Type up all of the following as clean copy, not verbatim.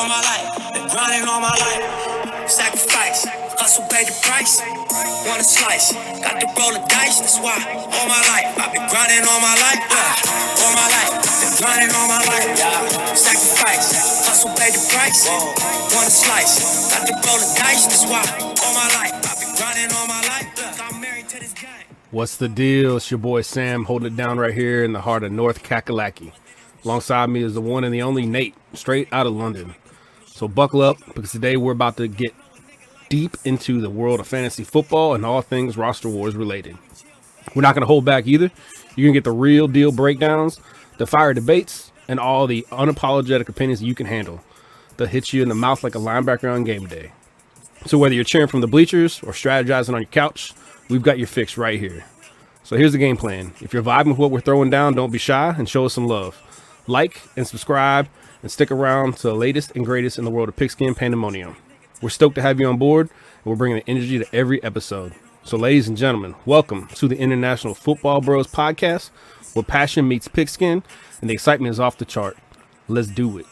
all my life, been grinding all my life. Sacrifice, hustle paid the price. Want a slice, got to roll the dice. That's why all my life, I've been grinding all my life. Yeah. All my life, been grinding all my life. Yeah. Sacrifice, hustle paid the price. Want a slice, got to roll the dice. That's why all my life, I've been grinding all my life. Look, I'm married to this game. What's the deal? It's your boy Sam holding it down right here in the heart of North Kakalaki. Alongside me is the one and the only Nate, straight out of London. So buckle up, because today we're about to get deep into the world of fantasy football and all things roster wars related. We're not going to hold back either. You're going to get the real deal breakdowns, the fire debates, and all the unapologetic opinions you can handle. They'll hit you in the mouth like a linebacker on game day. So whether you're cheering from the bleachers or strategizing on your couch, we've got your fix right here. So here's the game plan. If you're vibing with what we're throwing down, don't be shy and show us some love. Like and subscribe and stick around to the latest and greatest in the world of pigskin pandemonium. We're stoked to have you on board, and we're bringing the energy to every episode. So ladies and gentlemen, welcome to the International Football Bros podcast, where passion meets pigskin and the excitement is off the chart. Let's do it.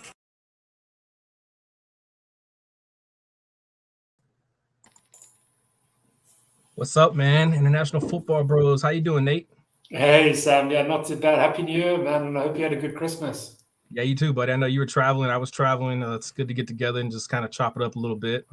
What's up, man? International Football Bros. How you doing, Nate? Hey, Sam. Yeah, not too bad. Happy New Year, man. And I hope you had a good Christmas. Yeah, you too, buddy. I know you were traveling. I was traveling. It's good to get together and just kind of chop it up a little bit.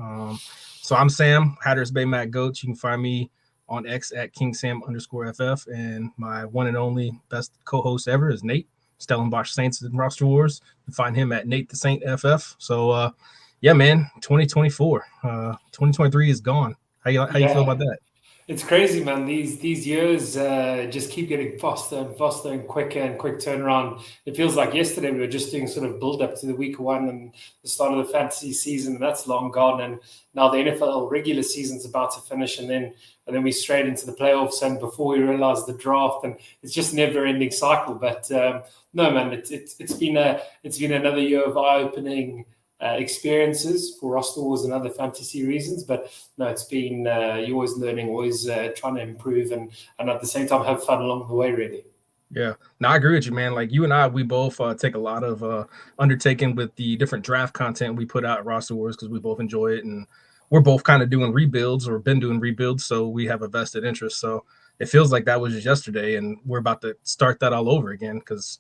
So I'm Sam, Hatteras Bay Matt Goats. You can find me on X at KingSam_FF. And my one and only best co-host ever is Nate, Stellenbosch Saints and Roster Wars. You can find him at Nate the Saint FF. So, yeah, man, 2024. 2023 is gone. How you feel about that? It's crazy, man. These years just keep getting faster and faster and quick turnaround. It feels like yesterday we were just doing sort of build up to the week one and the start of the fantasy season, and that's long gone. And now the NFL regular season's about to finish, and then we straight into the playoffs. And before we realize the draft, and it's just a never-ending cycle. But no, man, it's been another year of eye-opening experiences for roster wars and other fantasy reasons, but no, it's been you're always learning, always trying to improve, and at the same time have fun along the way, really. Yeah, no, I agree with you, man. Like you and I, we both take a lot of undertaking with the different draft content we put out at Roster Wars because we both enjoy it, and we're both kind of doing rebuilds or been doing rebuilds, so we have a vested interest. So it feels like that was just yesterday, and we're about to start that all over again because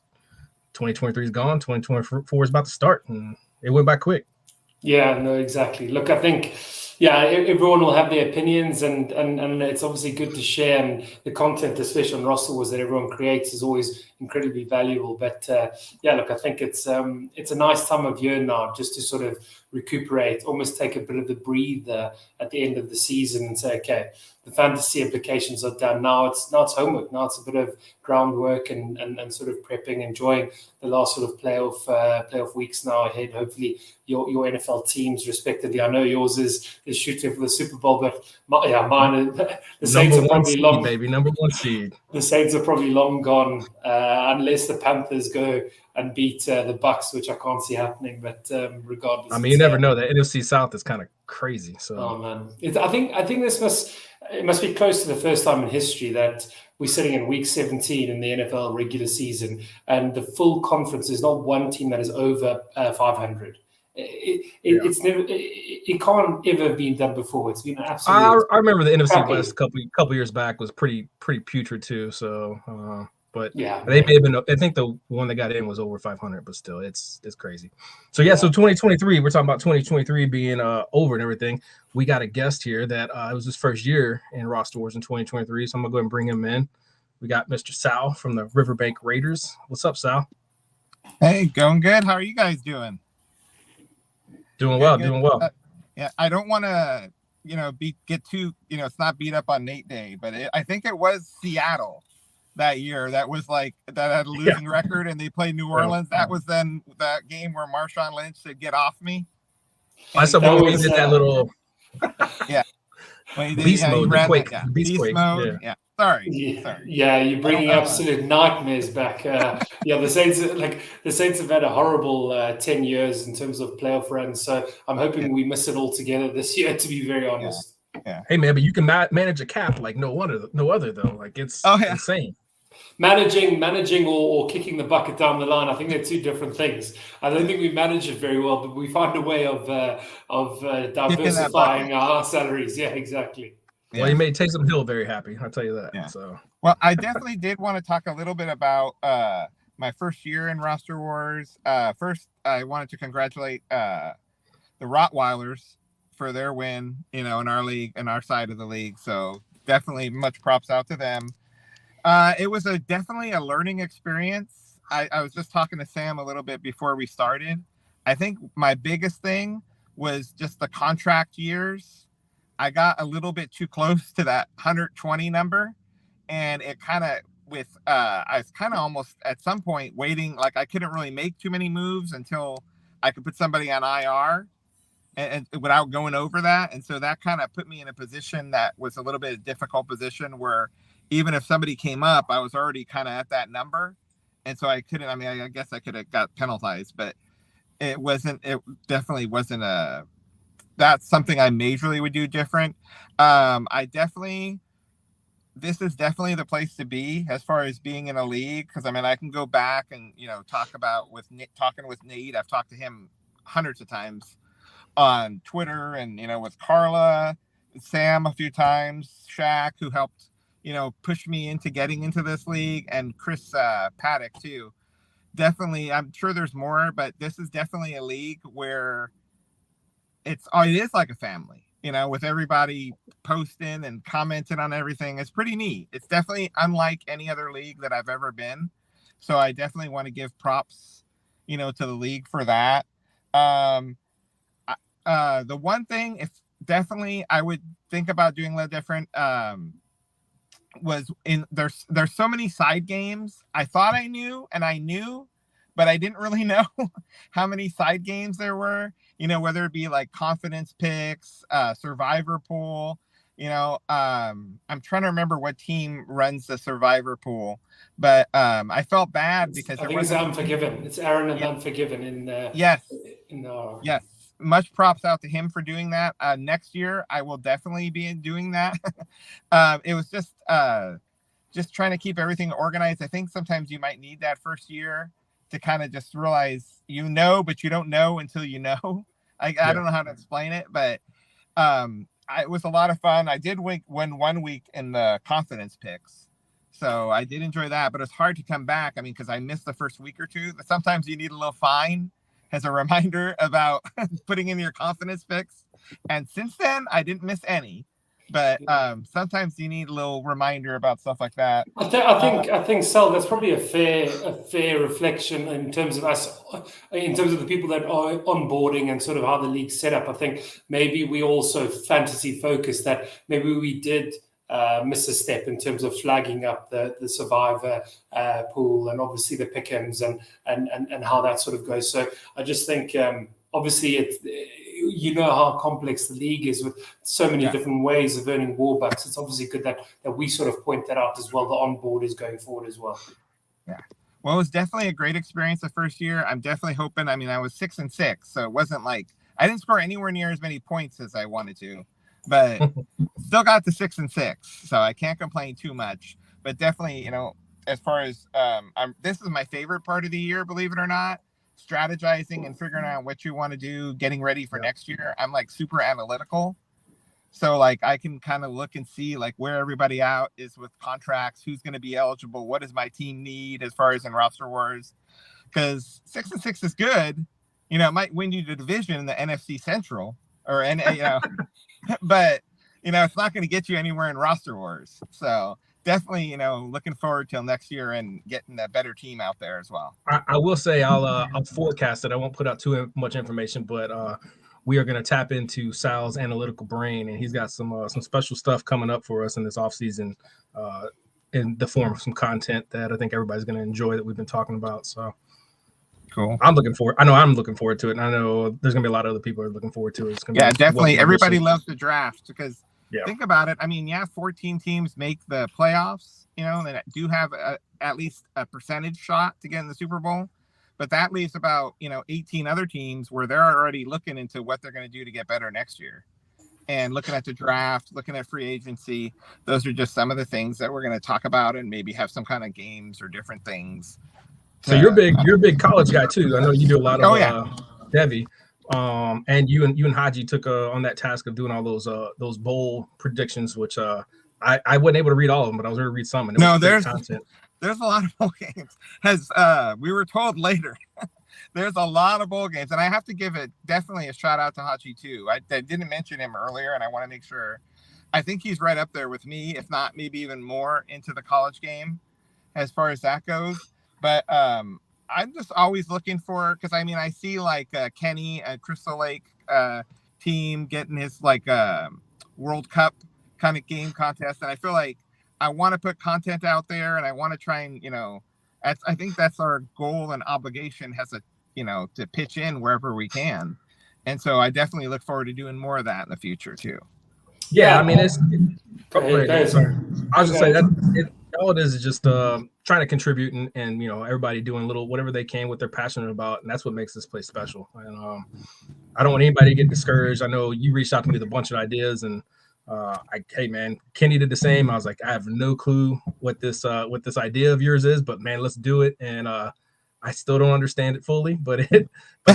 2023 is gone, 2024 is about to start, and it went by quick. Yeah, no, exactly. Look, I think, yeah, everyone will have their opinions, and it's obviously good to share. And the content, especially on roster wars that everyone creates, is always incredibly valuable. But yeah, look, I think it's a nice time of year now just to sort of recuperate, almost take a bit of the breather at the end of the season and say, okay, the fantasy implications are done. Now it's homework. Now it's a bit of groundwork and sort of prepping, enjoying the last sort of playoff weeks now ahead. Hopefully your NFL teams respectively. I know yours is shooting for the Super Bowl, but mine the Saints are probably long, baby, number one seed. The Saints are probably long gone unless the Panthers go and beat the Bucks, which I can't see happening. But regardless, I mean, you never know. The NFC South is kind of crazy. So, oh man, I think this must be close to the first time in history that we're sitting in week 17 in the NFL regular season, and the full conference is not one team that is over 500. It's never. It can't ever have been done before. It's been absolutely. I remember the NFC West a couple years back was pretty putrid too. So. But yeah, they may have been. I think the one that got in was over 500, but still, it's crazy. So yeah, so 2023, we're talking about 2023 being over and everything. We got a guest here that it was his first year in Roster Wars in 2023, so I'm gonna go ahead and bring him in. We got Mr. Sal from the Riverbank Raiders. What's up, Sal? Hey, going good. How are you guys doing? Doing well. Yeah, I don't want to, get too, it's not beat up on Nate Day, but I think it was Seattle that year that was like that had a losing record, and they played New Orleans. That was then that game where Marshawn Lynch said, "Get off me." I saw when we did that little beast mode, beast mode. Yeah. Sorry. Yeah, you're bringing absolute nightmares back. The Saints have had a horrible 10 years in terms of playoff runs, so I'm hoping we miss it all together this year, to be very honest. Yeah. Hey man, but you can manage a cap like no other though. Like it's insane. Managing or kicking the bucket down the line, I think they're two different things. I don't think we manage it very well, but we find a way of diversifying our salaries. Yeah, exactly. Well, you made Taysom Hill very happy. I'll tell you that. Yeah. So, well, I definitely did want to talk a little bit about my first year in Roster Wars. First, I wanted to congratulate the Rottweilers for their win, in our league, in our side of the league. So definitely much props out to them. It was definitely a learning experience. I was just talking to Sam a little bit before we started. I think my biggest thing was just the contract years. I got a little bit too close to that 120 number, and it kind of I was kind of almost at some point waiting, like I couldn't really make too many moves until I could put somebody on IR and without going over that. And so that kind of put me in a position that was a little bit of a difficult position where even if somebody came up, I was already kind of at that number. And so I couldn't, I guess I could have got penalized, but it definitely wasn't that's something I majorly would do different. This is definitely the place to be as far as being in a league. Cause I can go back and, talk about talking with Nate. I've talked to him hundreds of times on Twitter and, with Carla, Sam a few times, Shaq, who helped, push me into getting into this league, and Chris Paddock too. Definitely. I'm sure there's more, but this is definitely a league where it is like a family, with everybody posting and commenting on everything. It's pretty neat. It's definitely unlike any other league that I've ever been. So I definitely want to give props, to the league for that. The one thing, if definitely I would think about doing a little different, was there's so many side games. I thought I knew, but I didn't really know how many side games there were, whether it be like confidence picks, survivor pool, I'm trying to remember what team runs the survivor pool, but I felt bad because I think it's Unforgiven. It's Aaron and Unforgiven in yes. Yes. Much props out to him for doing that. Next year, I will definitely be doing that. It was just trying to keep everything organized. I think sometimes you might need that first year to kind of just realize, but you don't know until you know. I don't know how to explain it, but it was a lot of fun. I did win 1 week in the confidence picks. So I did enjoy that, but it's hard to come back. Because I missed the first week or two. Sometimes you need a little fine as a reminder about putting in your confidence picks. And since then, I didn't miss any. But sometimes you need a little reminder about stuff like that. I think, Sal, that's probably a fair reflection in terms of us, in terms of the people that are onboarding and sort of how the league's set up. I think maybe we also fantasy focused that maybe we did miss a step in terms of flagging up the survivor pool and obviously the pick'ems and how that sort of goes. So I just think obviously how complex the league is with so many different ways of earning war bucks. It's obviously good that we sort of point that out as well. The onboard is going forward as well. Yeah. Well, it was definitely a great experience the first year. I'm definitely hoping. I was 6-6, so it wasn't like I didn't score anywhere near as many points as I wanted to, but still got to 6-6, so I can't complain too much. But definitely, as far as this is my favorite part of the year, believe it or not. Strategizing and figuring out what you want to do, getting ready for next year. I'm like super analytical. So like I can kind of look and see like where everybody out is with contracts, who's going to be eligible, what does my team need as far as in Roster Wars. Because 6-6 is good. It might win you the division in the NFC Central or but it's not going to get you anywhere in Roster Wars. So definitely, looking forward till next year and getting a better team out there as well. I will say I'll forecast it. I won't put out too much information, but we are going to tap into Sal's analytical brain, and he's got some special stuff coming up for us in this offseason in the form of some content that I think everybody's going to enjoy that we've been talking about. So cool. I'm looking forward to it, and I know there's going to be a lot of other people who are looking forward to it. Definitely. Everybody loves the draft because think about it. 14 teams make the playoffs, that do have at least a percentage shot to get in the Super Bowl. But that leaves about, 18 other teams where they're already looking into what they're going to do to get better next year. and looking at the draft, looking at free agency. Those are just some of the things that we're going to talk about, and maybe have some kind of games or different things. So you're a big college guy too. I know you do a lot of Devi. And you and Haji took on that task of doing all those bowl predictions, which I wasn't able to read all of them, but I was able to read some. And there's a lot of bowl games. As we were told later, there's a lot of bowl games, and I have to give it definitely a shout out to Haji too. I didn't mention him earlier, and I want to make sure. I think he's right up there with me, if not maybe even more into the college game as far as that goes. But I'm just always looking for, because I mean, I see like Kenny, Crystal Lake team getting his like World Cup kind of game contest, and I feel like I want to put content out there, and I want to try and I think that's our goal and obligation has a to pitch in wherever we can, and so I definitely look forward to doing more of that in the future too. Yeah, I mean I was gonna say that all it is just trying to contribute and everybody doing little whatever they can what they're passionate about, and that's what makes this place special. And I don't want anybody to get discouraged. I know you reached out to me with a bunch of ideas, and hey man, Kenny did the same. I was like, I have no clue what this idea of yours is, but man, let's do it. And I still don't understand it fully, but it's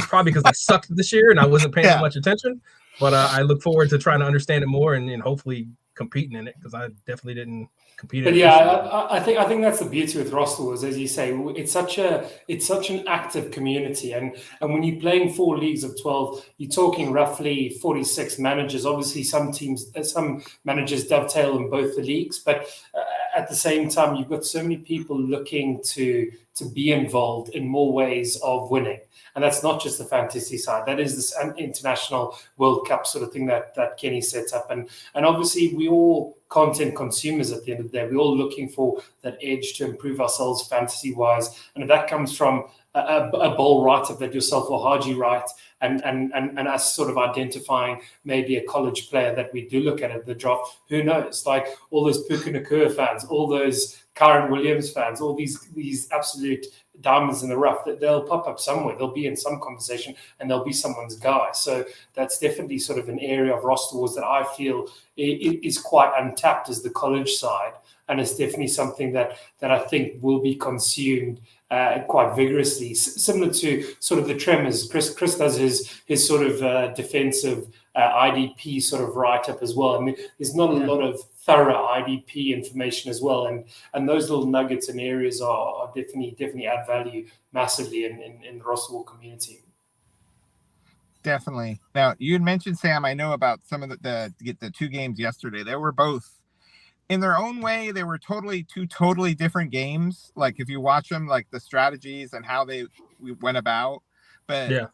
probably because I sucked this year and I wasn't paying much attention. But I look forward to trying to understand it more and hopefully competing in it, because I definitely didn't compete. But yeah, I think that's the beauty with Roster Wars, as you say, it's such an active community, and when you're playing 4 leagues of 12, you're talking roughly 46 managers. Obviously, some managers dovetail in both the leagues, but at the same time, you've got so many people looking to be involved in more ways of winning. And that's not just the fantasy side. That is this international World Cup sort of thing that Kenny sets up. And obviously, we all content consumers at the end of the day. We're all looking for that edge to improve ourselves fantasy-wise. And if that comes from a bowl write-up that yourself or Haji write, and us sort of identifying maybe a college player that we do look at the draft, who knows? Like all those Puka Nakua fans, all those Kyron Williams fans, all these absolute diamonds in the rough, that they'll pop up somewhere. They'll be in some conversation and they'll be someone's guy. So that's definitely sort of an area of Roster Wars that I feel is quite untapped as the college side. And it's definitely something that I think will be consumed quite vigorously, similar to sort of the Tremors. Chris does his sort of defensive IDP sort of write-up as well. I mean, there's not a lot of thorough IDP information as well, and those little nuggets and areas are definitely add value massively in the Roster Wars community. Definitely. Now, you had mentioned, Sam, I know about some of the 2 games yesterday. They were both, in their own way, they were two totally different games. Like if you watch them, like the strategies and how we went about. But yeah,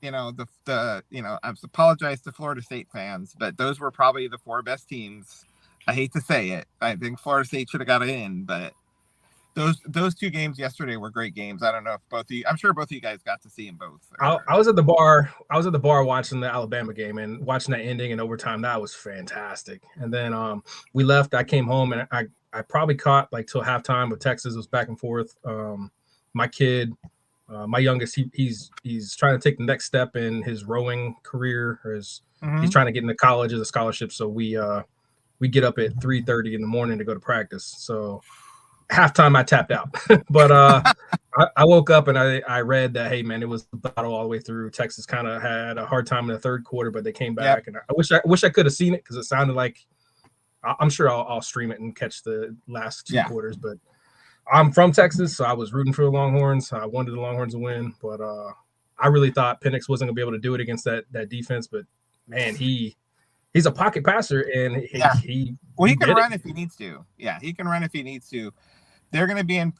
I apologize to Florida State fans, but those were probably the 4 best teams. I hate to say it. I think Florida State should have got in, but those 2 games yesterday were great games. I don't know if I'm sure both of you guys got to see them both. I was at the bar. I was at the bar watching the Alabama game and watching that ending in overtime. That was fantastic. And then we left. I came home and I probably caught like till halftime with Texas. It was back and forth. My kid, my youngest, he's trying to take the next step in his rowing career. He's trying to get into college as a scholarship. So we get up at 3:30 in the morning to go to practice. So halftime I tapped out, but I woke up and I read that, hey man, it was a battle all the way through. Texas kind of had a hard time in the 3rd quarter, but they came back. Yep. And I wish I could have seen it, because it sounded like, I'm sure I'll stream it and catch the last 2 quarters. But I'm from Texas, so I was rooting for the Longhorns. I wanted the Longhorns to win, but I really thought Penix wasn't gonna be able to do it against that defense. But man, he's a pocket passer, and he can run if he needs to. Yeah, he can run if he needs to. They're going to be in.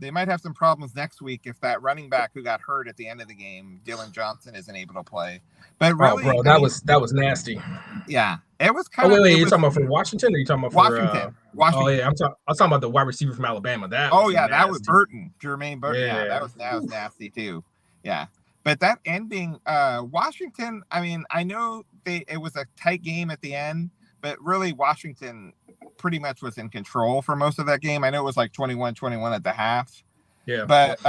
They might have some problems next week if that running back who got hurt at the end of the game, Dylan Johnson, isn't able to play. But really, bro, that was nasty. Yeah, it was kind of. Wait, you're talking about for Washington, or you talking about for Washington? Oh yeah, I'm talking about the wide receiver from Alabama. That was Burton, Jermaine Burton. Yeah, that was nasty too. Yeah, but that ending, Washington. I mean, I know it was a tight game at the end, but really Washington pretty much was in control for most of that game. I know it was like 21-21 at the half. Yeah. But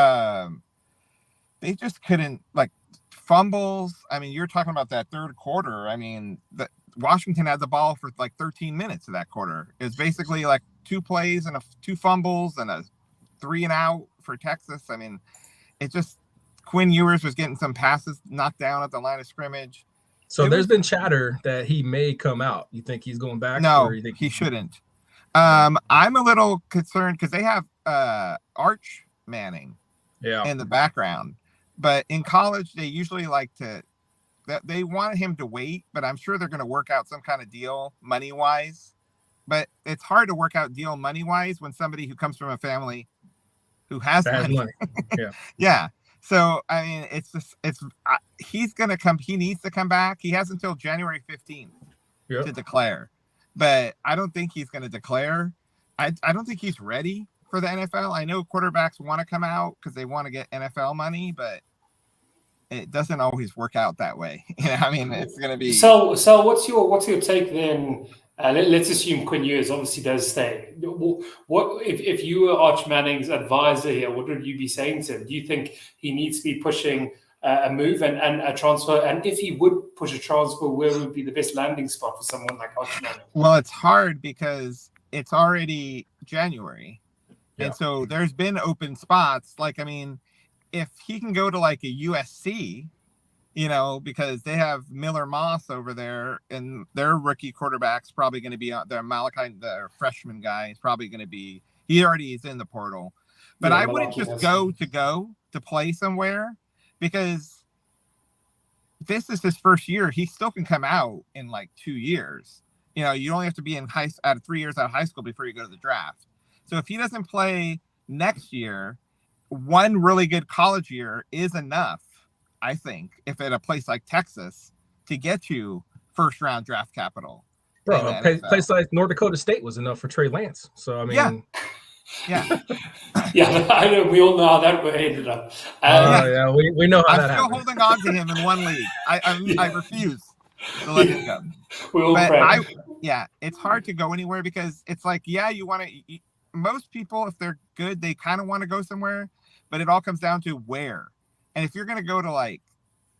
they just couldn't, like, fumbles. I mean, you're talking about that 3rd quarter. I mean, Washington had the ball for like 13 minutes of that quarter. It was basically like 2 plays and 2 fumbles and a 3 and out for Texas. I mean, it just Quinn Ewers was getting some passes knocked down at the line of scrimmage. So there's been chatter that he may come out. You think he's going back? No, or you think he shouldn't. I'm a little concerned because they have Arch Manning in the background, but in college they usually like to they want him to wait, but I'm sure they're going to work out some kind of deal money wise. But it's hard to work out deal money wise when somebody who comes from a family who has money. Yeah. Yeah. So I mean, he's going to come. He needs to come back. He has until January 15th to declare, but I don't think he's going to declare. I don't think he's ready for the NFL. I know quarterbacks want to come out because they want to get NFL money, but it doesn't always work out that way. I mean, it's going to be. So what's your take then? Let's assume Quinn Ewers obviously does stay. What if you were Arch Manning's advisor here? What would you be saying to him? Do you think he needs to be pushing a move and a transfer? And if he would push a transfer, where would be the best landing spot for someone like Arch Manning? Well, it's hard because it's already January, and so there's been open spots. Like, I mean, if he can go to like a USC, because they have Miller Moss over there, and their rookie quarterback's probably going to be on their Malachi, the freshman guy is probably going to be. He already is in the portal, but I wouldn't just go to play somewhere because this is his first year. He still can come out in like 2 years. You only have to be in out of 3 years out of high school before you go to the draft. So if he doesn't play next year, one really good college year is enough, I think, if at a place like Texas, to get you first round draft capital. Bro, a place like North Dakota State was enough for Trey Lance. So I mean, yeah. I know. We all know how that ended up. We know how I'm still holding on to him in one league. I refuse to let him go. It's hard to go anywhere because it's like, you want to. Most people, if they're good, they kind of want to go somewhere, but it all comes down to where. And if you're going to go to like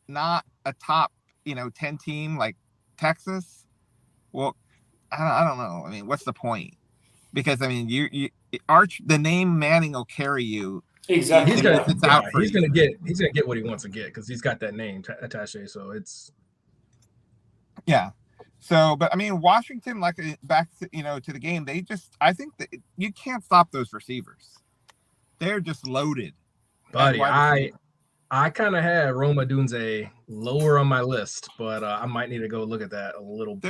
not a top, 10 team like Texas, well, I don't know. I mean, what's the point? Because I mean, the name Manning will carry you. Exactly. He's gonna get what he wants to get because he's got that name attached. So it's. Yeah. So, but I mean, Washington, like back to, to the game, I think that you can't stop those receivers. They're just loaded. Buddy, I kind of had Rome Odunze lower on my list, but I might need to go look at that a little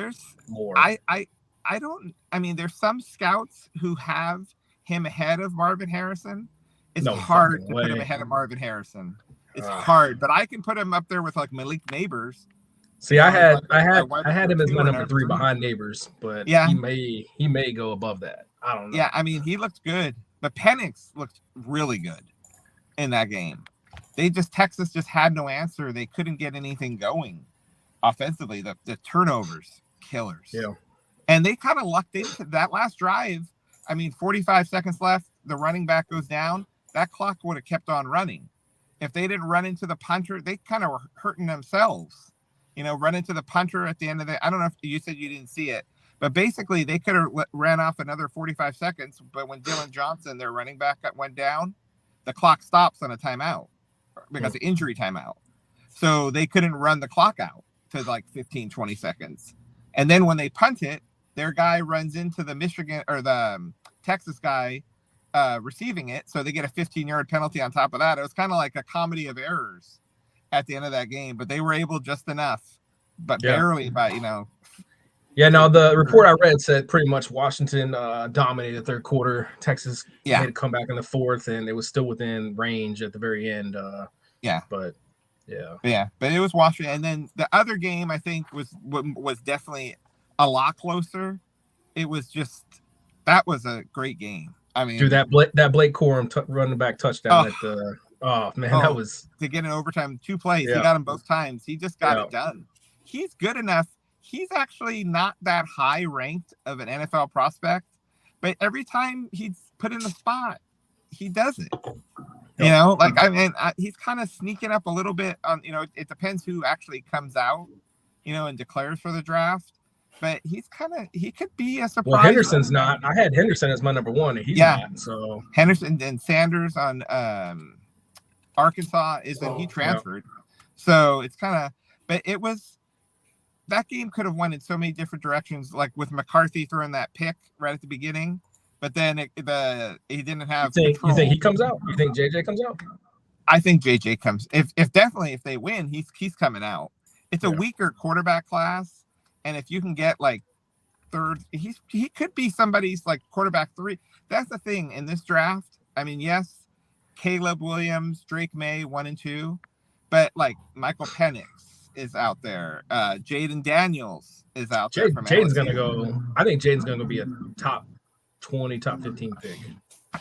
more. There's some scouts who have him ahead of Marvin Harrison. It's hard to put him ahead of Marvin Harrison. It's hard, but I can put him up there with like Malik Neighbors. See, I had him as my number 3 behind Neighbors, but he may go above that. I don't know. Yeah, I mean, he looked good, but Penix looked really good in that game. Texas just had no answer. They couldn't get anything going offensively. The turnovers, killers. Yeah, and they kind of lucked into that last drive. I mean, 45 seconds left. The running back goes down. That clock would have kept on running. If they didn't run into the punter, they kind of were hurting themselves. Run into the punter at the end of I don't know if you said you didn't see it, but basically they could have ran off another 45 seconds. But when Dylan Johnson, their running back, went down, the clock stops on a timeout because of injury timeout. So they couldn't run the clock out to like 15, 20 seconds. And then when they punt it, their guy runs into the Michigan or the Texas guy receiving it. So they get a 15-yard penalty on top of that. It was kind of like a comedy of errors at the end of that game, but they were able just enough, but barely by, Yeah, no, the report I read said pretty much Washington dominated third quarter. Texas made a comeback in the fourth, and it was still within range at the very end. But it was Washington. And then the other game, I think, was definitely a lot closer. It was that was a great game. I mean, dude, that Blake Corum running back touchdown at the that was to get an overtime 2 plays. He got them both times. He just got it done. He's good enough. He's actually not that high ranked of an NFL prospect, but every time he's put in the spot, he does it. He's kind of sneaking up a little bit on, it depends who actually comes out, and declares for the draft. but he could be a surprise. Well, Henderson's not. I had Henderson as my number one, and he's not. So Henderson and Sanders on Arkansas he transferred. So it's kind of, but it was, that game could have went in so many different directions, like with McCarthy throwing that pick right at the beginning, but then he didn't have. You think he comes out? You think JJ comes out? I think JJ comes. If definitely if they win, he's coming out. It's a weaker quarterback class, and if you can get like third, he could be somebody's like quarterback 3. That's the thing in this draft. I mean, yes, Caleb Williams, Drake May 1 and 2, but like Michael Penix is out there. Jaden Daniels is out there. Jaden's gonna go. I think Jaden's gonna be a top 20, top 15 pick.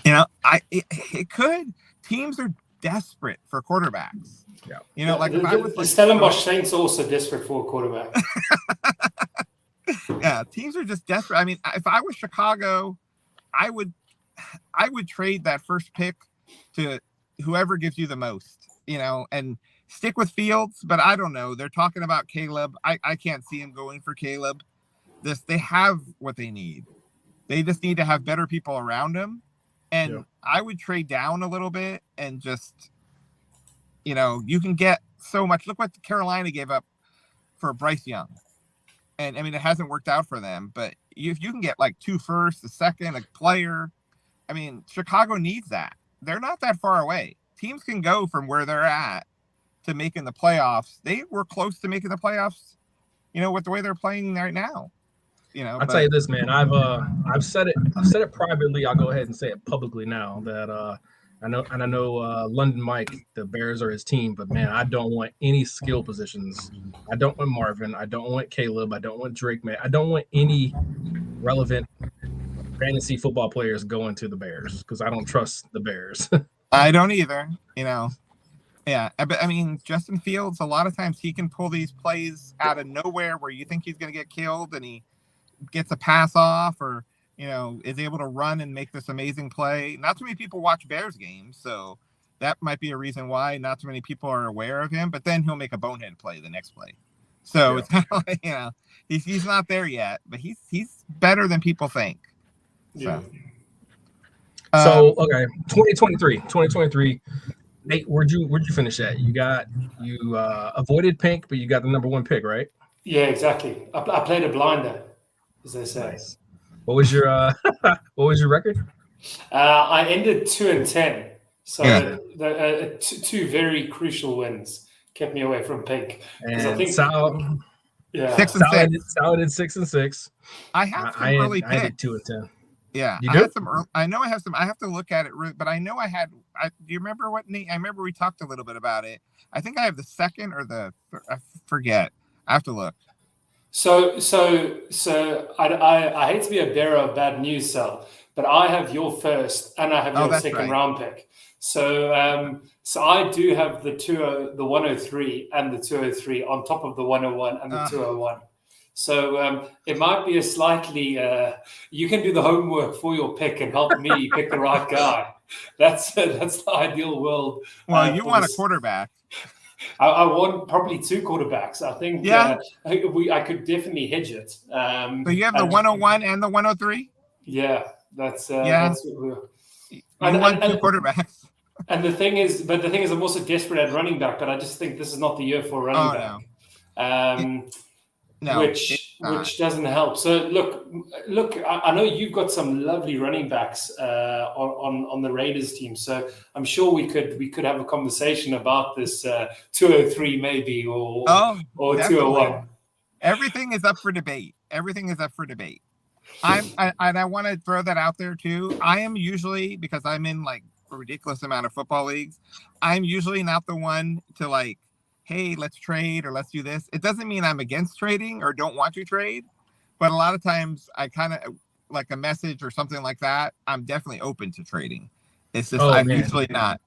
You know, it could. Teams are desperate for quarterbacks. Yeah. You know, like the, if I was the Stellenbosch Saints are also desperate for a quarterback. Yeah, teams are just desperate. I mean, if I was Chicago, I would trade that first pick to whoever gives you the most, you know, and stick with Fields, but I don't know. They're talking about Caleb. I can't see him going for Caleb. They have what they need. They just need to have better people around him. And I would trade down a little bit and just, you know, you can get so much. Look what Carolina gave up for Bryce Young. And I mean, it hasn't worked out for them, but if you can get like 2 firsts, a second, a player, I mean, Chicago needs that. They're not that far away. Teams can go from where they're at to making the playoffs. They were close to making the playoffs, you know, with the way they're playing right now. You know, I'll tell you this, man. I've said it privately. I'll go ahead and say it publicly now that I know London Mike, the Bears are his team, but man, I don't want any skill positions. I don't want Marvin. I don't want Caleb. I don't want Drake May. I don't want any relevant fantasy football players going to the Bears because I don't trust the Bears. I don't either, you know. Yeah, but I mean, Justin Fields, a lot of times he can pull these plays out of nowhere where you think he's going to get killed and he gets a pass off or, you know, is able to run and make this amazing play. Not too many people watch Bears games, so that might be a reason why not too many people are aware of him, but then he'll make a bonehead play the next play. So it's kind of like, you know, he's not there yet, but he's better than people think. Yeah. So okay, 2023. Nate, where'd you finish at? You avoided pink, but you got the number 1 pick, right? Yeah, exactly. I played a blinder, as they say. Nice. What was your record? I ended 2-10. So the 2 very crucial wins kept me away from pink. And I think Sal, 6 and 6. Sal did 6 and 6. I have some early picks. I did 2 and 10. Yeah, you I do? had some. I know I have some. I have to look at it, but I know I had. Do you remember what, Nate? I remember we talked a little bit about it. I think I have the second or I forget. I have to look. So I hate to be a bearer of bad news, Sal, but I have your first and I have your second round pick. So I do have the 103 and the 203 on top of the 101 and the 201. So it might be a slightly you can do the homework for your pick and help me pick the right guy. That's the ideal world. Well, you want a quarterback. I want probably 2 quarterbacks. I think I could definitely hedge it. So you have the 101 and the 103? Yeah, that's what we're. You want 2 quarterbacks. And the thing is, I'm also desperate at running back, but I just think this is not the year for a running back. No, which doesn't help. So look. I know you've got some lovely running backs on the Raiders team. So I'm sure we could have a conversation about this 203 maybe or 201. Everything is up for debate. I want to throw that out there too. I am usually, because I'm in like a ridiculous amount of football leagues, I'm usually not the one to like, hey, let's trade or let's do this. It doesn't mean I'm against trading or don't want to trade, but a lot of times I kind of like a message or something like that. I'm definitely open to trading. It's just usually not.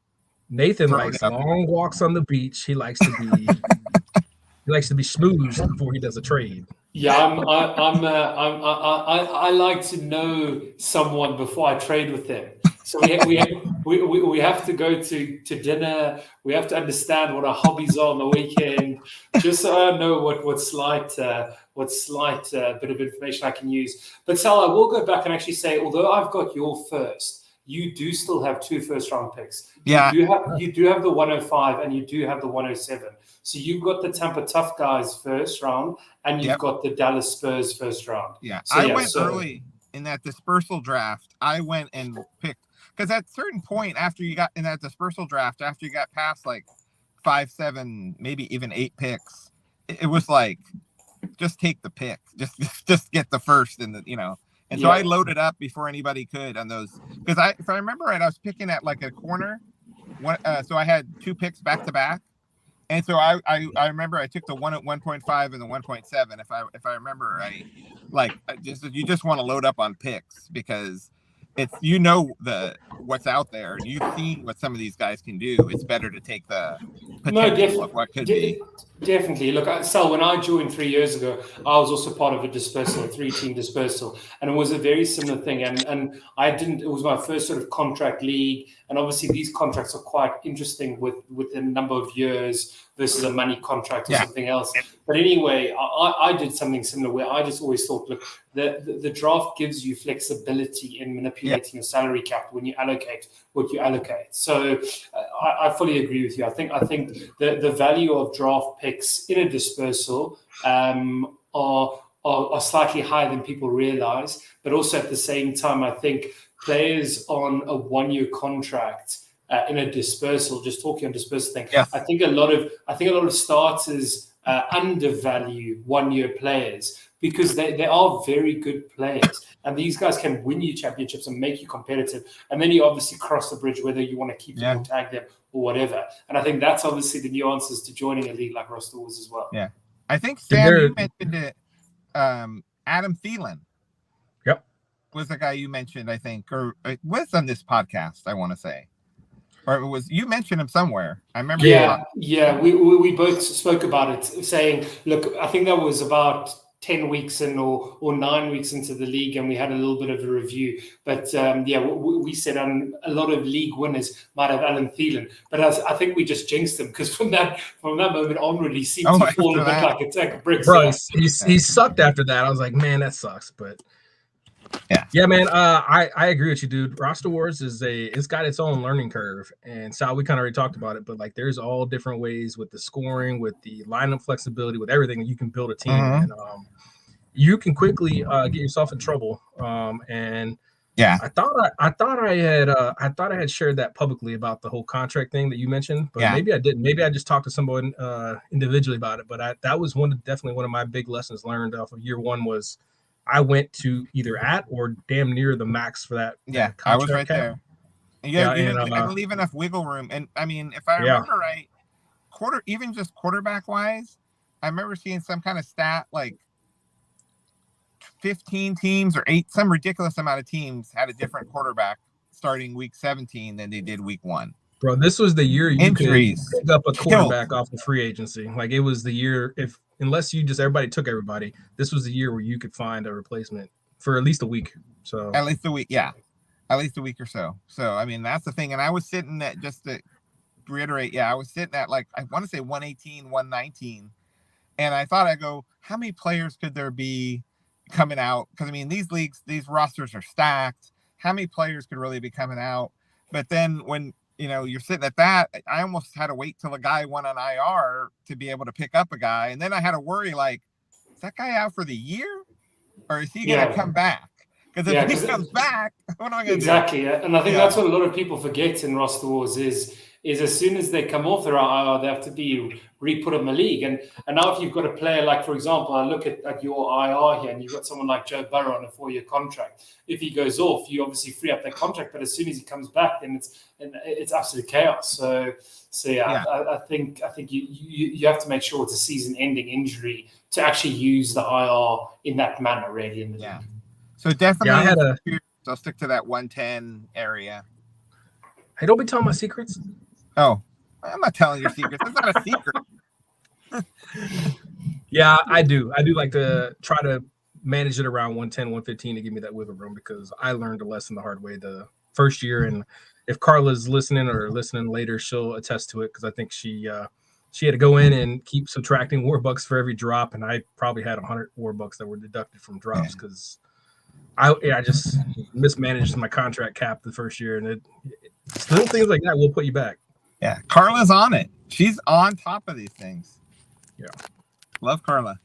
Nathan likes long walks on the beach. He likes to be smoothed before he does a trade. Yeah, I like to know someone before I trade with them. So we have to go to dinner. We have to understand what our hobbies are on the weekend, just so I know what slight bit of information I can use. But Sal, I will go back and actually say, although I've got your first, you do still have 2 first-round picks. Yeah. You do have the 105 and you do have the 107. So you've got the Tampa Tough Guys first round, and you've got the Dallas Spurs first round. Yeah, so, I went early in that dispersal draft. I went and picked, because at a certain point after you got in that dispersal draft, after you got past like 5, 7, maybe even 8 picks, it was like, just take the pick, just get the first, and And so I loaded up before anybody could on those, because if I remember right, I was picking at like a corner. So I had 2 picks back to back, and so I remember I took the one at 1.5 and the 1.7. If I remember right, like you just want to load up on picks because it's what's out there. You've seen what some of these guys can do. It's better to take the potential of what could be. Definitely. Look, Sal, when I joined 3 years ago, I was also part of a dispersal, a 3-team dispersal, and it was a very similar thing. And it was my first sort of contract league, and obviously these contracts are quite interesting with the number of years versus a money contract or something else. But anyway, I did something similar where I just always thought, look, the draft gives you flexibility in manipulating your salary cap when you allocate what you allocate. So I fully agree with you. I think the value of draft picks in a dispersal are slightly higher than people realize, but also at the same time, I think players on a 1-year contract in a dispersal, just talking on dispersal thing, I think a lot of starters undervalue 1-year players because they are very good players, and these guys can win you championships and make you competitive. And then you obviously cross the bridge whether you want to keep them or tag them or whatever. And I think that's obviously the nuances to joining a league like Roster Wars as well. Yeah, I think Sam, you mentioned it. Adam Thielen. Yep, was the guy you mentioned, I think, or it was on this podcast, I want to say. Or it was, you mentioned him somewhere. I remember. We both spoke about it, saying, look, I think that was about 10 weeks in or 9 weeks into the league, and we had a little bit of a review. But we said a lot of league winners might have Alan Thielen, but I think we just jinxed him because from that moment onward, he seemed to fall a bit like a sack of bricks. Bro, he sucked after that. I was like, man, that sucks. But yeah, man. I agree with you, dude. Roster Wars it's got its own learning curve, and Sal, we kind of already talked about it, but like, there's all different ways with the scoring, with the lineup flexibility, with everything that you can build a team, and you can quickly get yourself in trouble. And I thought I had shared that publicly about the whole contract thing that you mentioned, but maybe I didn't. Maybe I just talked to someone individually about it. But that was definitely one of my big lessons learned off of year one was. I went to either at or damn near the max for that. Yeah, I was right there. I leave enough wiggle room. And I mean, if I remember right, even just quarterback wise, I remember seeing some kind of stat like 15 teams or 8, some ridiculous amount of teams had a different quarterback starting week 17 than they did week 1. Bro, this was the year you could pick up a quarterback off the free agency. Like, it was the year, unless you just everybody took everybody, this was the year where you could find a replacement for at least a week. So at least a week, at least a week or so. So I mean, that's the thing. And I was sitting at, just to reiterate, I was sitting at like, I want to say 118, 119, and I thought, I go, how many players could there be coming out? Because I mean, these leagues, these rosters are stacked. How many players could really be coming out? But then when you're sitting at that, I almost had to wait till a guy went on IR to be able to pick up a guy. And then I had to worry, like, is that guy out for the year? Or is he going to come back? Because if he comes back, what am I going to do? Exactly. And I think that's what a lot of people forget in Roster Wars is as soon as they come off their IR, they have to be re-put in the league. And now if you've got a player like, for example, I look at your IR here, and you've got someone like Joe Burrow on a 4-year contract. If he goes off, you obviously free up that contract. But as soon as he comes back, then it's absolute chaos. So I think you have to make sure it's a season-ending injury to actually use the IR in that manner, really. In the league. So definitely, I'll stick to that 110 area. Hey, don't be telling my secrets. Oh, I'm not telling your secrets. It's not a secret. Yeah, I do. I do like to try to manage it around 110, 115 to give me that wiggle room because I learned a lesson the hard way. The first year. And if Carla's listening or listening later, she'll attest to it because I think she had to go in and keep subtracting Warbucks for every drop, and I probably had 100 Warbucks that were deducted from drops because I just mismanaged my contract cap the first year, and little things like that will put you back. Yeah, Carla's on it. She's on top of these things. Yeah, love Carla.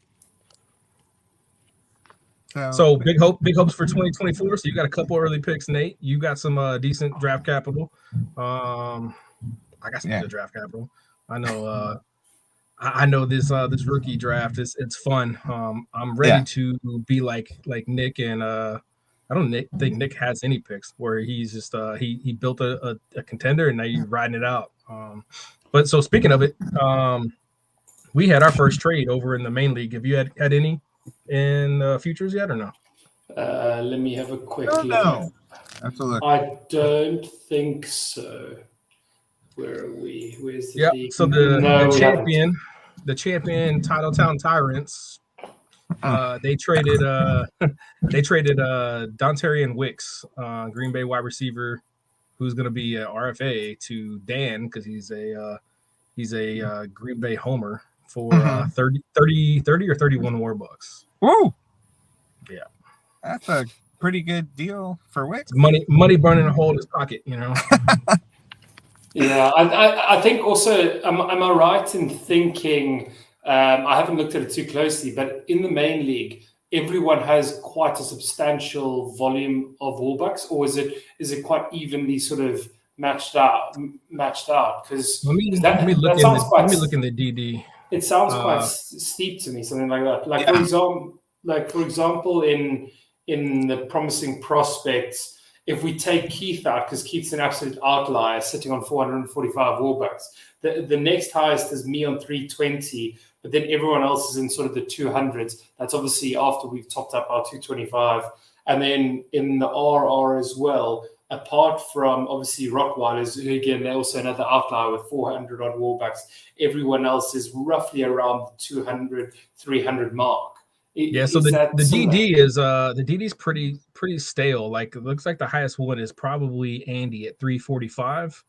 So big hopes for 2024. So you got a couple early picks, Nate. You got some decent draft capital. I got some good draft capital. I know. I know this rookie draft it's fun. I'm ready to be like Nick, and I don't think Nick has any picks where he's just he built a contender and now you're riding it out. But so speaking of it, we had our first trade over in the main league. Have you had any in futures yet or no? Let me have a quick look. No. Absolutely. I don't think so. Where are we? Where's the league? So the champion. The champion Titletown Tyrants, they traded Donterian Wicks, Green Bay wide receiver, who's going to be an RFA, to Dan because he's a Green Bay homer for 30 or 31 Warbucks. Woo! Yeah, that's a pretty good deal for Wicks. Money burning a hole in his pocket, you know. Yeah, I think also, am I right in thinking, I haven't looked at it too closely, but in the main league, everyone has quite a substantial volume of Warbucks, or is it quite evenly sort of matched out? Because let me look in the DD. It sounds quite steep to me, something like that. For example, in the promising prospects, if we take Keith out, because Keith's an absolute outlier, sitting on 445 Warbucks, the next highest is me on 320, but then everyone else is in sort of the 200s. That's obviously after we've topped up our 225. And then in the RR as well, apart from obviously Rottweilers, who again, they're also another outlier with 400 odd Warbucks, everyone else is roughly around the 200, 300 mark. Yeah, so the DD is the DD's pretty stale. Like it looks like the highest one is probably Andy at 345,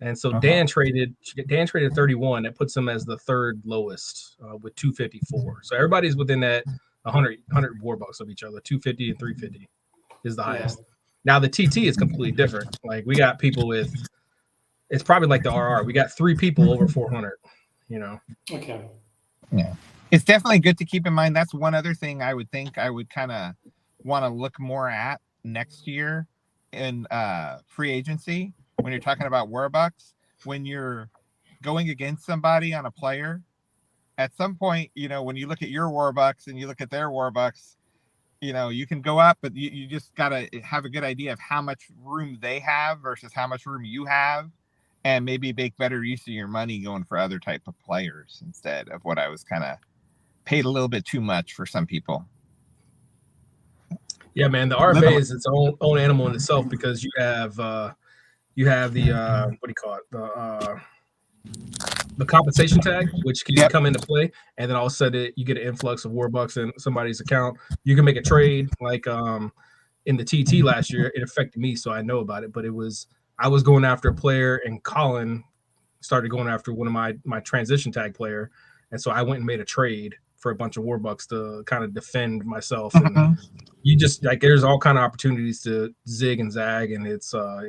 and so Dan traded 31. That puts him as the third lowest with 254. So everybody's within that 100 Warbucks of each other. 250 and 350 is the highest. Now the TT is completely different. Like we got people with, it's probably like the RR. We got 3 people over 400. You know. Okay. Yeah. It's definitely good to keep in mind. That's one other thing I would think I would kind of want to look more at next year in free agency when you're talking about Warbucks. When you're going against somebody on a player, at some point, you know, when you look at your Warbucks and you look at their Warbucks, you know, you can go up, but you just got to have a good idea of how much room they have versus how much room you have, and maybe make better use of your money going for other type of players instead of what I was kind of paid a little bit too much for some people. Yeah, man, the RFA is its own animal in itself because you have the what do you call it, the compensation tag, which can come into play, and then all of a sudden you get an influx of Warbucks in somebody's account. You can make a trade like in the TT last year. It affected me, so I know about it. But I was going after a player, and Colin started going after one of my transition tag player, and so I went and made a trade for a bunch of Warbucks to kind of defend myself. And you just like there's all kind of opportunities to zig and zag, and it's a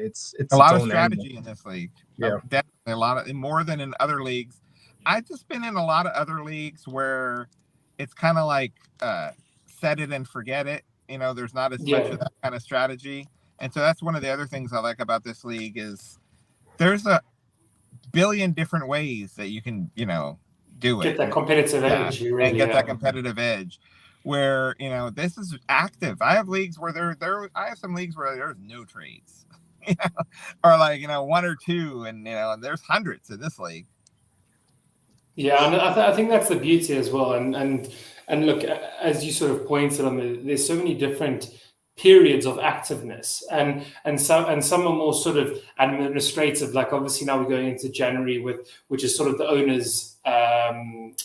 lot of strategy in this league. Yeah, definitely a lot of more than in other leagues. I've just been in a lot of other leagues where it's kind of like set it and forget it. You know, there's not as much of that kind of strategy, and so that's one of the other things I like about this league is there's a billion different ways that you can, you know, do it. Get that competitive edge. You really and get that competitive edge. Where, you know, this is active. I have leagues where I have some leagues where there's no trades, you know, or like, you know, 1 or 2, and you know, and there's hundreds in this league. Yeah, and I think that's the beauty as well. And look, as you sort of pointed on, there's so many different periods of activeness, and some are more sort of administrative, like obviously now we're going into January which is sort of the owners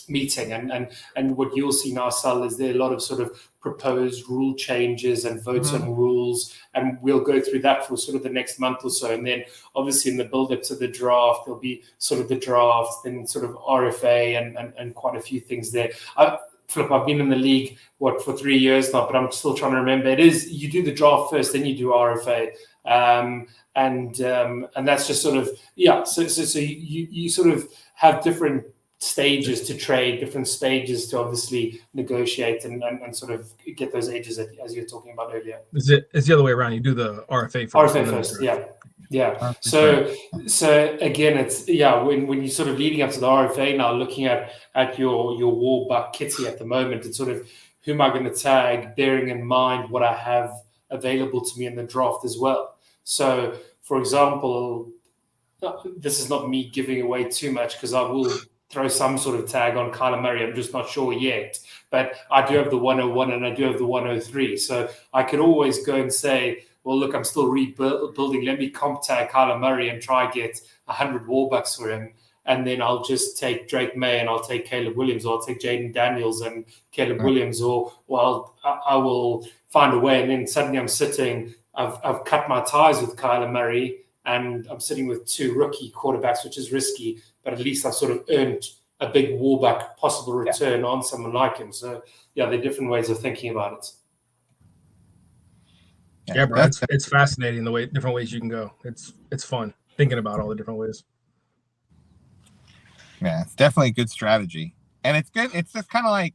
meeting, and what you'll see now, Sal, is there are a lot of sort of proposed rule changes and votes on rules, and we'll go through that for sort of the next month or so, and then obviously in the build up to the draft there'll be sort of the draft, then sort of RFA and quite a few things there. Flip, I've been in the league, for 3 years now, but I'm still trying to remember. It is, you do the draft first, then you do RFA. And that's just sort of, yeah, so you sort of have different stages to trade, different stages to obviously negotiate and sort of get those ages as you're talking about earlier. It's the other way around. You do the RFA first. RFA first, yeah. Yeah. So again, it's when you're sort of leading up to the RFA now, looking at your Warbuck kitty at the moment, it's sort of who am I going to tag, bearing in mind what I have available to me in the draft as well. So, for example, this is not me giving away too much because I will throw some sort of tag on Kyler Murray. I'm just not sure yet. But I do have the 101 and I do have the 103. So I could always go and say, well, look, I'm still rebuilding. Let me comp tag Kyler Murray and try get 100 Warbucks for him. And then I'll just take Drake May and I'll take Caleb Williams, or I'll take Jaden Daniels and Caleb Williams, or I will find a way. And then suddenly I'm sitting, I've cut my ties with Kyler Murray and I'm sitting with 2 rookie quarterbacks, which is risky, but at least I've sort of earned a big Warbuck possible return on someone like him. So, yeah, there are different ways of thinking about it. Yeah, bro, it's fascinating the way different ways you can go. It's fun thinking about all the different ways. Yeah, it's definitely a good strategy. And it's good. It's just kind of like,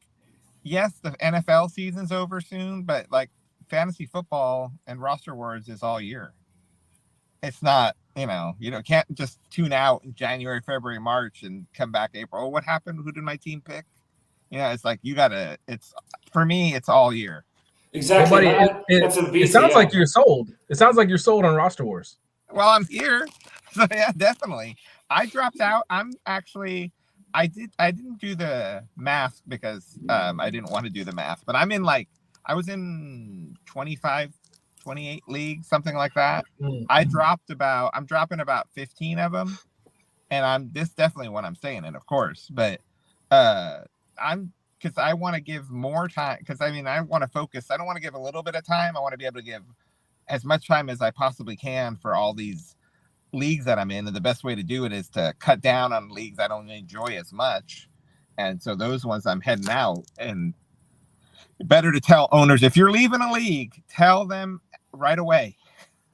yes, the NFL season's over soon, but like fantasy football and roster words is all year. It's not, can't just tune out in January, February, March and come back April. Oh, what happened? Who did my team pick? It's like for me, it's all year. Exactly. It sounds like you're sold. It sounds like you're sold on roster wars. Well, I'm here. So yeah, definitely. I dropped out. I didn't do the math because I didn't want to do the math, but I was in 25, 28 leagues, something like that. Mm-hmm. I'm dropping about 15 of them, and this definitely what I'm saying in, of course, but because I want to give more time, because I want to focus. I don't want to give a little bit of time. I want to be able to give as much time as I possibly can for all these leagues that I'm in, and the best way to do it is to cut down on leagues I don't enjoy as much. And so those ones I'm heading out, and better to tell owners, if you're leaving a league, tell them right away.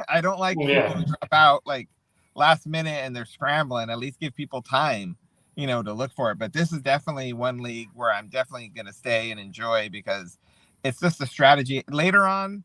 I don't like people who drop out like last minute and they're scrambling. At least give people time, to look for it. But this is definitely one league where I'm definitely going to stay and enjoy, because it's just a strategy later on.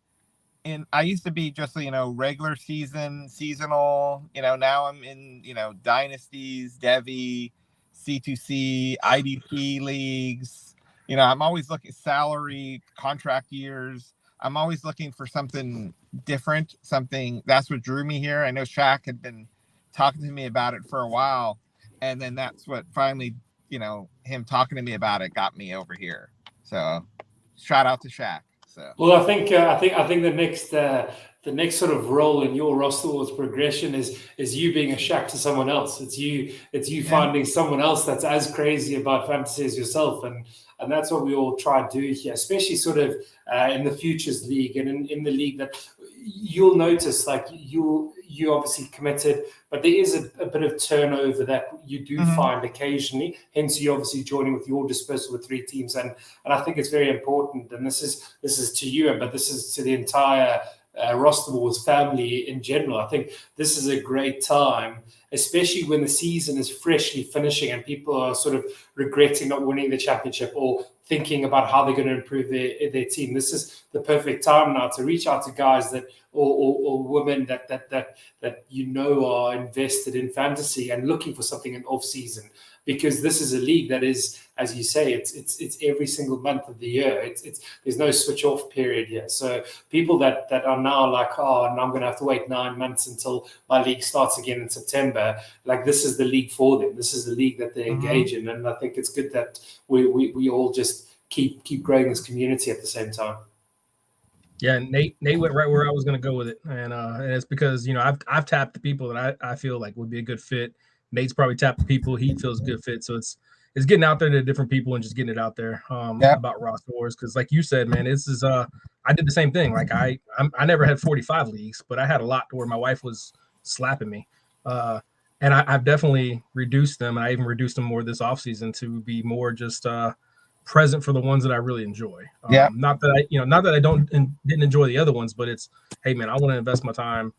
I used to be just, regular season, seasonal, now I'm in, dynasties, Devi, C2C, IDP leagues. I'm always looking salary, contract years. I'm always looking for something different, something that's what drew me here. I know Shaq had been talking to me about it for a while. And then that's what finally, him talking to me about it got me over here. So shout out to Shaq. So. Well, I think the next sort of role in your roster wars progression is you being a Shaq to someone else. It's you finding someone else that's as crazy about fantasy as yourself, and that's what we all try to do here, especially sort of in the Futures League and in the league that you'll notice, like you obviously committed, but there is a bit of turnover that you do find occasionally. Hence, you obviously joining with your dispersal with 3 teams, and I think it's very important. And this is to you, but this is to the entire roster wars family in general. I think this is a great time, especially when the season is freshly finishing and people are sort of regretting not winning the championship or thinking about how they're going to improve their team. This is the perfect time now to reach out to guys that or women that are invested in fantasy and looking for something in off season, because this is a league that is, as you say, it's every single month of the year. There's no switch off period here. So people that are now like, oh, and I'm going to have to wait 9 months until my league starts again in September. Like, this is the league for them. This is the league that they engage in, and I think it's good that we all just keep growing this community at the same time. Yeah, Nate went right where I was going to go with it, and it's because I've tapped the people that I feel like would be a good fit. Nate's probably tapped the people he feels good fit. So it's getting out there to different people and just getting it out there Yeah. about roster wars, because like you said, man, this is I did the same thing. Like I never had 45 leagues, but I had a lot to where my wife was slapping me, and I've definitely reduced them, and I even reduced them more this offseason to be more just present for the ones that I really enjoy. Yeah. Not that I didn't enjoy the other ones, but it's, hey man, I want to invest my time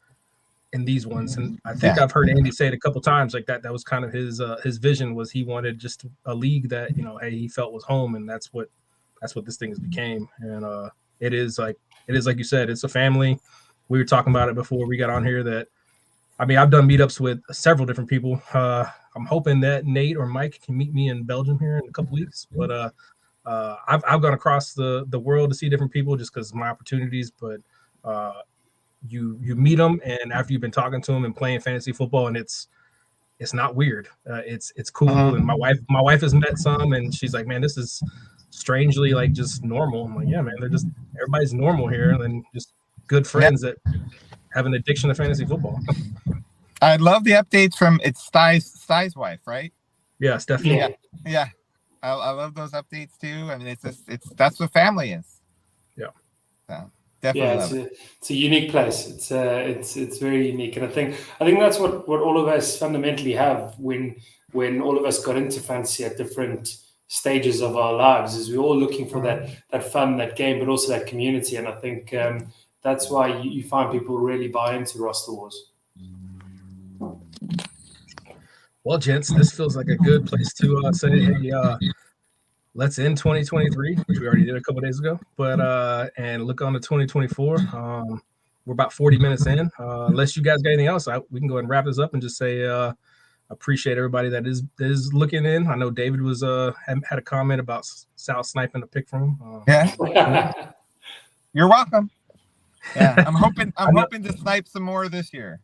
in these ones. And I think I've heard Andy say it a couple times like that. That was kind of his vision, was he wanted just a league that, hey, he felt was home, and that's what this thing has became. And it is like you said, it's a family. We were talking about it before we got on here that, I mean, I've done meetups with several different people. I'm hoping that Nate or Mike can meet me in Belgium here in a couple weeks, but I've gone across the world to see different people just because of my opportunities. But you meet them, and after you've been talking to them and playing fantasy football, and it's not weird. It's cool. And my wife has met some, and she's like, man, this is strangely like just normal. I'm like, yeah, man, everybody's normal here, and then just good friends that have an addiction to fantasy football. I love the updates from Stai's wife, right? Yeah, Stephanie. Yeah. I love those updates too. I mean, that's what family is. Yeah. So definitely. Yeah, it's a unique place. It's very unique, and I think that's what all of us fundamentally have when all of us got into fantasy at different stages of our lives, is we're all looking for that fun, that game, but also that community. And I think that's why you find people really buy into roster wars. Well, gents, this feels like a good place to say, hey, let's end 2023, which we already did a couple days ago, but and look on to 2024. We're about 40 minutes in. Unless you guys got anything else, we can go ahead and wrap this up and just say appreciate everybody that is looking in. I know David was had a comment about Sal sniping a pick from him. Yeah. You're welcome. Yeah, I'm hoping to snipe some more this year.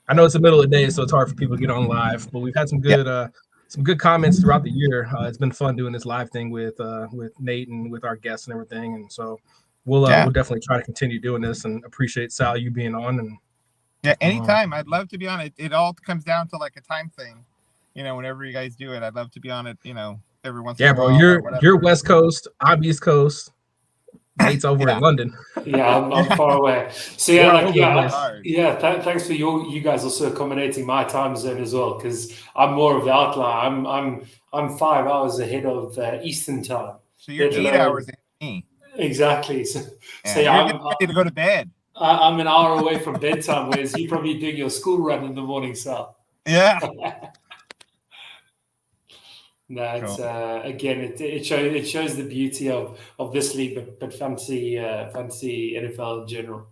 I know it's the middle of the day, so it's hard for people to get on live, but we've had some good comments throughout the year. It's been fun doing this live thing with Nate and with our guests and everything, and so we'll definitely try to continue doing this, and appreciate Sal you being on. And yeah, anytime. I'd love to be on it. It all comes down to like a time thing. Whenever you guys do it, I'd love to be on it. Every once in a while. Yeah, bro, you're West Coast, I'm East Coast. Nate's over in London. Yeah, I'm far away. So thanks for you guys also accommodating my time zone as well, because I'm more of the outlier. I'm 5 hours ahead of Eastern time. So you're 8 hours ahead of me. Exactly. So you're ready to go to bed. I'm an hour away from bedtime, whereas you're probably doing your school run in the morning, Sal. Yeah. No, it's again, it shows the beauty of this league, but fantasy NFL in general.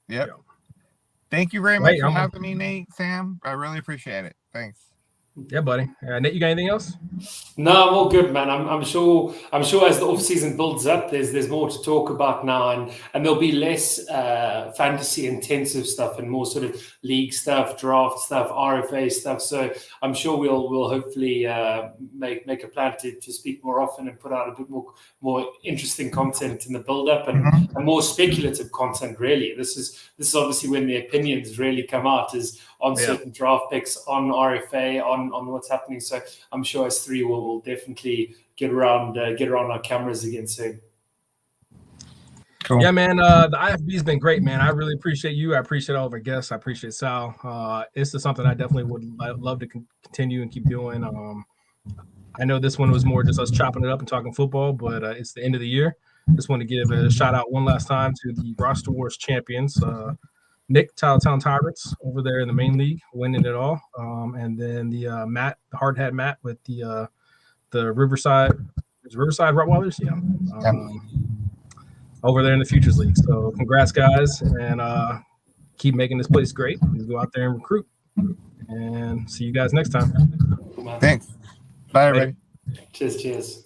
Yep. Thank you very much for having me, Nate, Sam. I really appreciate it. Thanks. Yeah, buddy. Nate, you got anything else? No, I'm all good, man. I'm sure as the off season builds up, there's more to talk about now, and there'll be less fantasy intensive stuff and more sort of league stuff, draft stuff, RFA stuff. So I'm sure we'll hopefully make a plan to speak more often and put out a bit more interesting content in the build up and more speculative content. Really, this is obviously when the opinions really come out, is on certain draft picks, on RFA, on what's happening. So I'm sure S3 will definitely get around our cameras again soon. Cool. Yeah, man. The IFB has been great, man. I really appreciate you. I appreciate all of our guests. I appreciate Sal. This is something I definitely would love to continue and keep doing. I know this one was more just us chopping it up and talking football, but it's the end of the year. Just want to give a shout out one last time to the Roster Wars champions. Nick, Town Tyrants over there in the main league, winning it all. And then the Matt, the hard hat Matt with the Riverside Rottweilers, over there in the Futures League. So congrats, guys, and keep making this place great. Go out there and recruit. And see you guys next time. Thanks. Bye, everybody. Cheers.